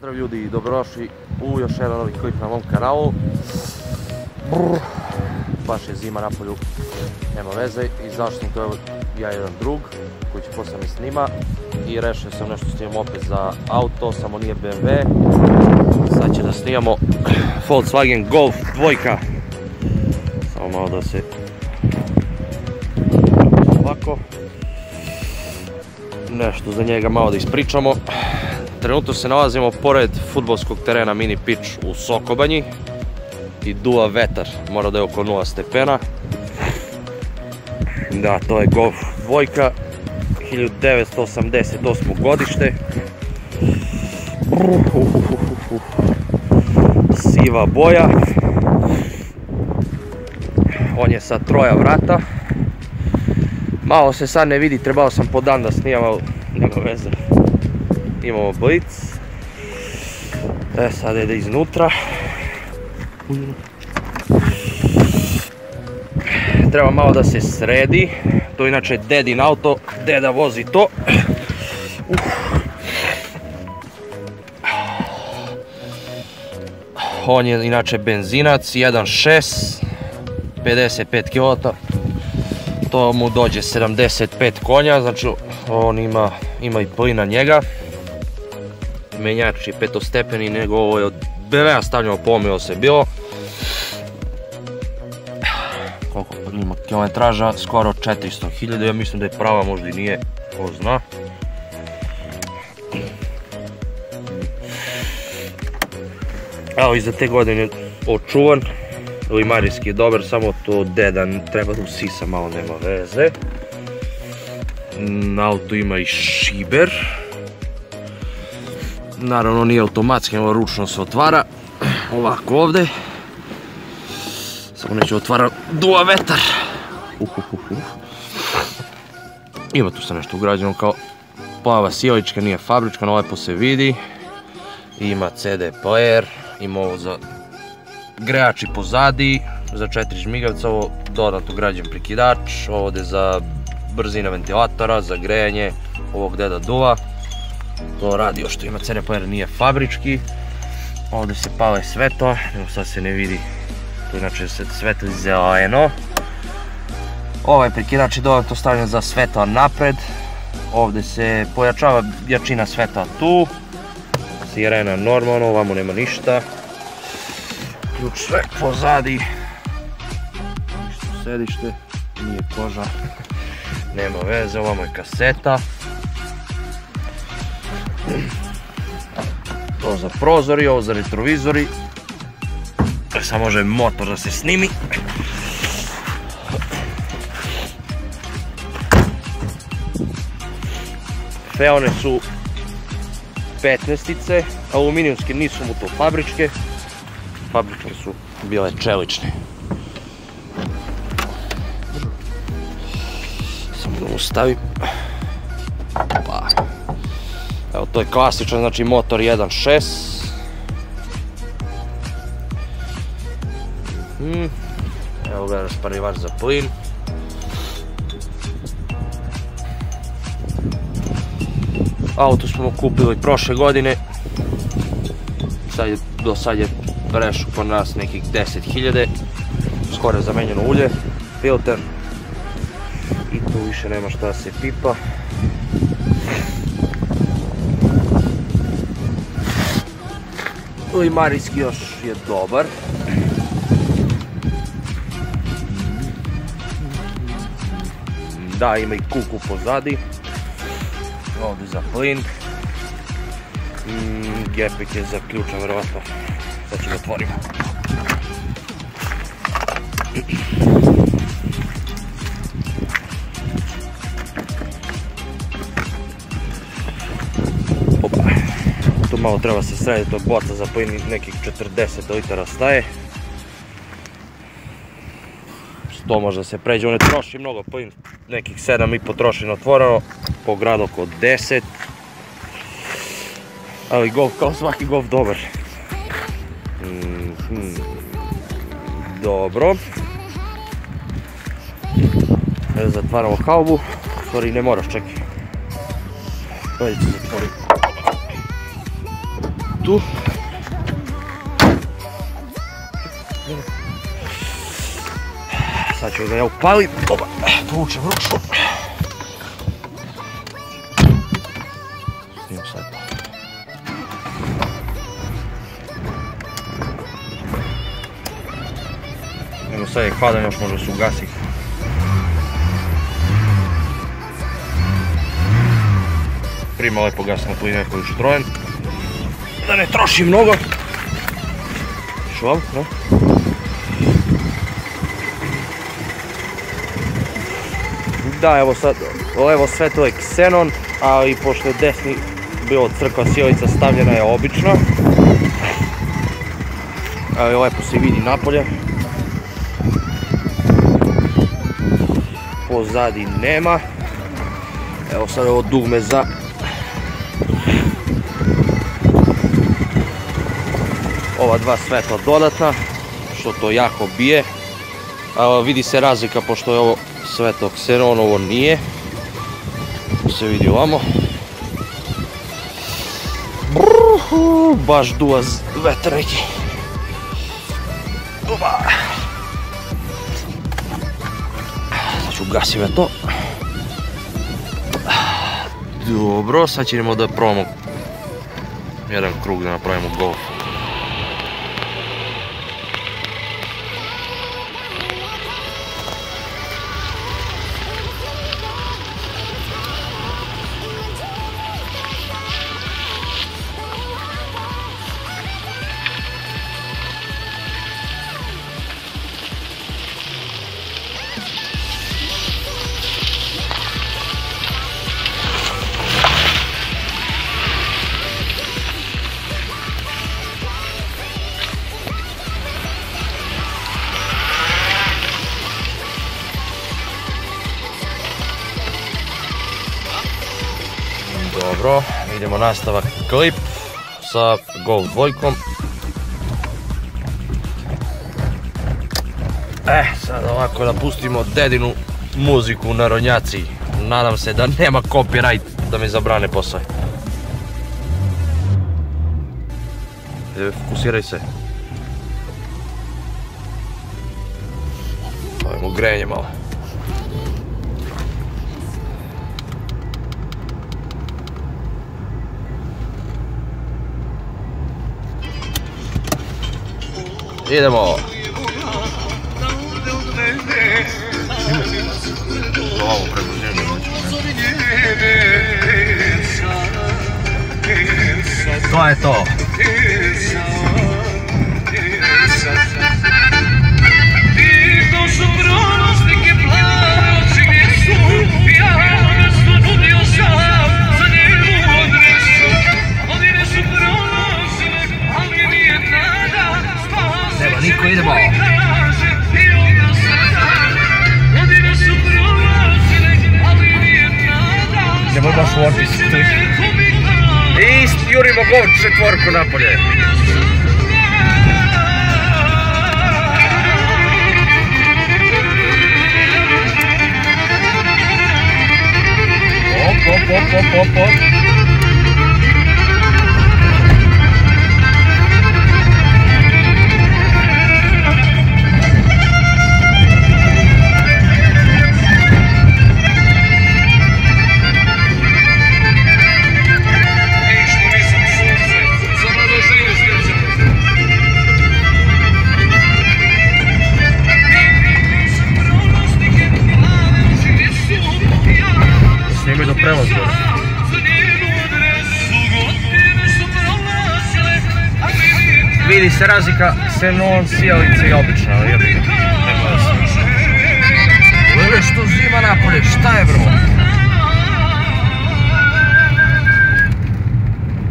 Pozdrav ljudi i dobrodošli u još jedan novi klip na mom kanalu. Baš je zima napolju, nema veze. Izašao sam to ja jedan drug koji će posle mi snima i rešio sam nešto snimam opet za auto, samo nije BMW. Sad će da snimamo Volkswagen Golf 2. Samo malo da se ovako nešto za njega malo da ispričamo. Trenutno se nalazimo pored fudbalskog terena Mini Pitch u Sokobanji i duva vetar, mora da je oko 0 stepena. Da, to je Golf 2, 1988. godište. Siva boja. On je sa 3 vrata. Malo se sad ne vidi, trebao sam po dan da snimam, ali nema veze. Imamo blic. Sad ide iznutra. Treba malo da se sredi. To je inače dedin auto, deda vozi to. On je inače benzinac, 1.6, 55 kW. To mu dođe 75 konja, znači on ima i plina njega. Menjač je 5-stepeni, nego ovo je od BMW-a stavljeno, pomilo se bilo. Koliko ima kilometraža? Skoro 400.000, ja mislim da je prava, možda i nije, ko zna. Evo, iza te godine očuvan. Limarijski je dobar, samo to deda treba da usisa malo, nema veze. Na auto ima i šiber. Naravno nije automatski, nego ručno se otvara. Ovako ovde. Samo neće otvara, duva vetar. Ima tu se nešto ugrađeno kao plava sjelička, nije fabrička, no lepo se vidi. Ima CD player, ima ovo za grejač i pozadi, za 4 žmigavca, ovo dodatno ugrađen prekidač, ovdje za brzina ventilatora, za grejanje, ovo gde da duva. To radio što ima CD player, nije fabrički. Ovdje se pale svetla, evo sad se ne vidi, to inače se svetli zeleno. Ovaj prekidač je dodatno stavljen za svetla napred. Ovdje se pojačava jačina svetla tu. Sirena normalno, ovamo nema ništa. Ključ sve pozadi. Sedište, nije koža, nema veze, ovamo je kaseta. To za prozori, ovo za retrovizori. Sad može motor da se snimi. Feone su 15-ice, aluminijumske, nisu mu to fabričke. Fabričke su bile čelične. Samo da mu stavim. Evo, to je klasičan, znači motor 1.6. Evo ga rasparivač za plin. Auto smo kupili prošle godine. Do sad je prešao po nas nekih 10.000. Skoro je zamenjeno ulje, filter. I tu više nema šta da se pipa. Limarijski još je dobar. Da, ima i kuku pozadi. Ovdje za plin. Gepek je za ključa, verovatno. Sad ću ga otvorimo. Tu malo treba se srediti, to boca za plin, nekih 40 litara staje. To može se pređe, on ne troši mnogo plin, nekih 7,5 troši na otvoreno, po gradu oko 10. Ali Golf, kao svaki Golf, dobar. Dobro. Zatvaramo haubu, stvari ne moraš, čekaj. Ovdje ću zatvoriti. tu. Sad ću ga ja upalim. Oba, povučem ručnu. Snimam sad. Evo sad je hladan, još može se ugasiti. Prima lepo gasno plin neko uštrojen. Da ne troši mnogo. Šval, no? Da, evo sad, levo svetlo je ksenon, ali pošto je desni bilo crkva sjelica, stavljena je obična. Ali lepo se vidi napolje. Pozadi nema. Evo sad ovo dugme za ova dva svetla dodatna, što to jako bije. Vidi se razlika pošto je ovo svetlo ksenon, ovo nije. To se vidi ovamo. Baš duva vetar neki. Sad ću gasim to. Dobro, sad ćemo da probamo jedan krug da napravimo golf. Dobro, idemo nastavak klip sa Golf dvojkom. Sad ovako da pustimo dedinu muziku u narodnjaci. Nadam se da nema copyright da mi zabrane posao. Fokusiraj se. Ajmo grenje malo. Idemo! Ovo prebuđenje to je to! Niko, idemo! Idemo baš u opis. I jurimo golf četvorku napolje. Op. Snimi do prevoza. Vidi se razlika ksenon, sijalica i obična, ali jebi ga. Ule što zima napolje, šta je bro?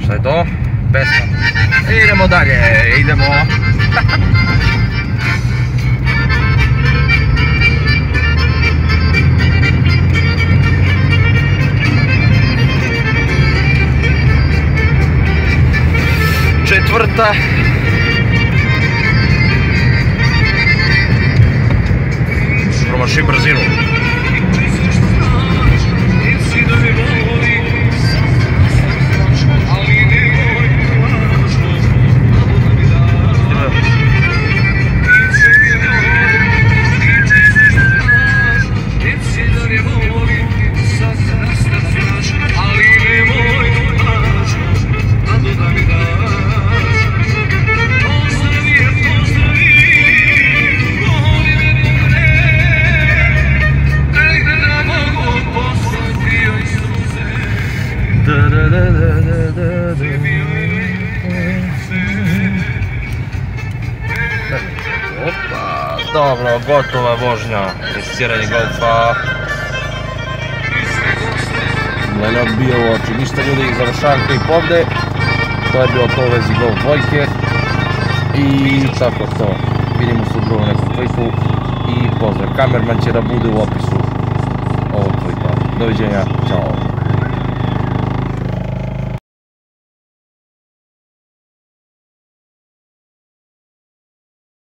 Šta je to? Pesma. Idemo dalje, idemo. Četvrta. Promaši brzinu. Dobro, gotova vožnja, testiranje golfa. Gledam bio u oči, ništa ljudi, završavam klip ovdje. To je bilo to u vezi golf dvojke. I tako to, vidimo se u drugom nekom klipu. I pozdrav, kamerman će da bude u opisu ovog klipa. Doviđenja, čao.